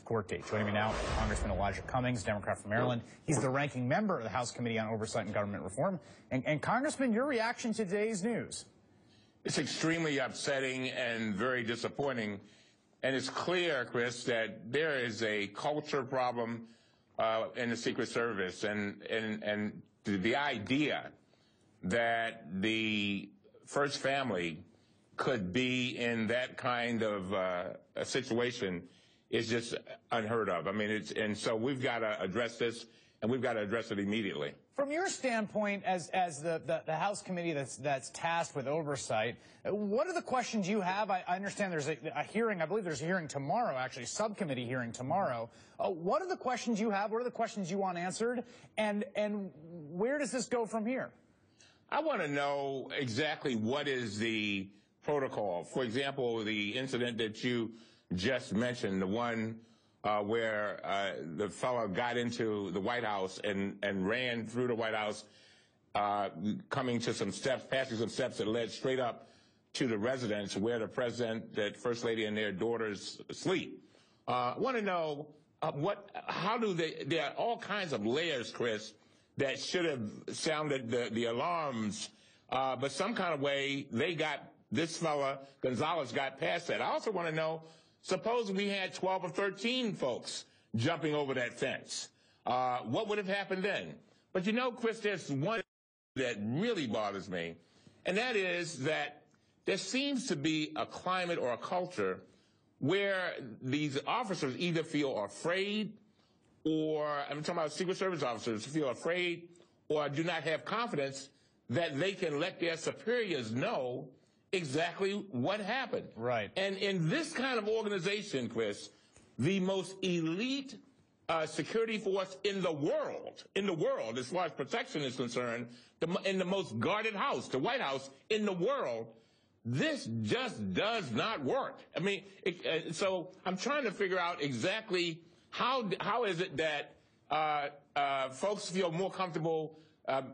court date. Joining me now, Congressman Elijah Cummings, Democrat from Maryland. He's the ranking member of the House Committee on Oversight and Government Reform. And Congressman, your reaction to today's news? It's extremely upsetting and very disappointing. And it's clear, Chris, that there is a culture problem in the Secret Service. And the idea that the first family could be in that kind of a situation is just unheard of. I mean, and so we've got to address this, and we've got to address it immediately. From your standpoint, as the House committee that's tasked with oversight, what are the questions you have? I understand there's a hearing. I believe there's a hearing tomorrow, actually, subcommittee hearing tomorrow. What are the questions you have? What are the questions you want answered? And where does this go from here? I want to know exactly what is the protocol. For example, the incident that you just mentioned, the one where the fellow got into the White House and ran through the White House, coming to some steps, passing some steps that led straight up to the residence where the president, the first lady, and their daughters sleep. I want to know there are all kinds of layers, Chris, that should have sounded the alarms, but some kind of way this fella, Gonzalez, got past that. I also want to know, suppose we had 12 or 13 folks jumping over that fence. What would have happened then? But you know, Chris, there's one that really bothers me, and that is that there seems to be a climate or a culture where these officers either feel afraid, or I'm talking about Secret Service officers feel afraid or do not have confidence that they can let their superiors know exactly what happened. Right. And in this kind of organization, Chris, the most elite security force in the world, as far as protection is concerned, in the most guarded house, the White House in the world, this just does not work. I mean, so I'm trying to figure out exactly how is it that folks feel more comfortable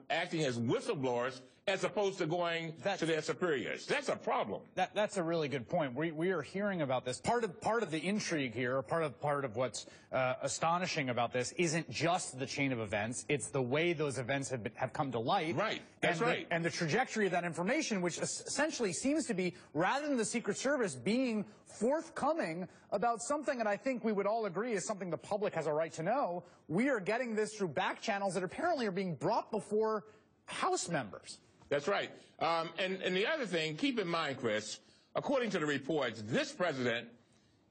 acting as whistleblowers as opposed to going to their superiors. That's a problem. That's a really good point. We are hearing about this. Part of the intrigue here, part of what's astonishing about this isn't just the chain of events. It's the way those events have come to light. Right. That's right. And the trajectory of that information, which essentially seems to be, rather than the Secret Service being forthcoming about something that I think we would all agree is something the public has a right to know, we are getting this through back channels that apparently are being brought before House members. That's right. And the other thing, keep in mind, Chris, according to the reports, this president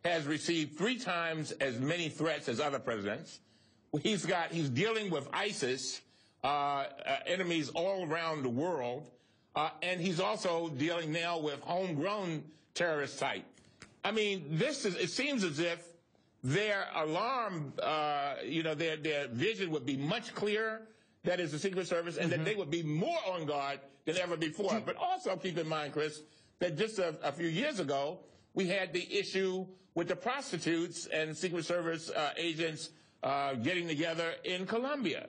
has received 3 times as many threats as other presidents. He's dealing with ISIS, enemies all around the world, and he's also dealing now with homegrown terrorist type. I mean, it seems as if their alarm, their vision would be much clearer. That is the Secret Service, and that they would be more on guard than ever before. But also keep in mind, Chris, that just a few years ago, we had the issue with the prostitutes and Secret Service agents getting together in Colombia.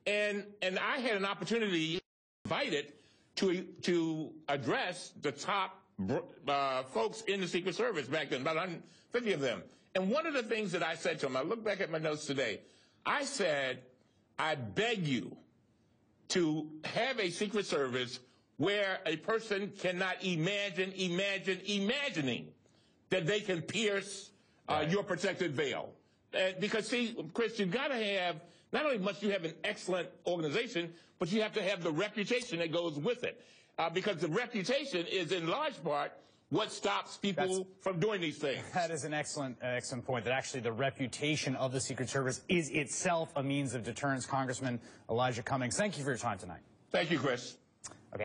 And I had an opportunity invited to address the top folks in the Secret Service back then, about 150 of them. And one of the things that I said to them, I look back at my notes today, I said, I beg you to have a Secret Service where a person cannot imagining that they can pierce your protected veil. Because, see, Chris, you've got to have, not only must you have an excellent organization, but you have to have the reputation that goes with it. Because the reputation is, in large part, what stops people from doing these things. That is an excellent point, that actually the reputation of the Secret Service is itself a means of deterrence. Congressman Elijah Cummings, thank you for your time tonight. Thank you, Chris.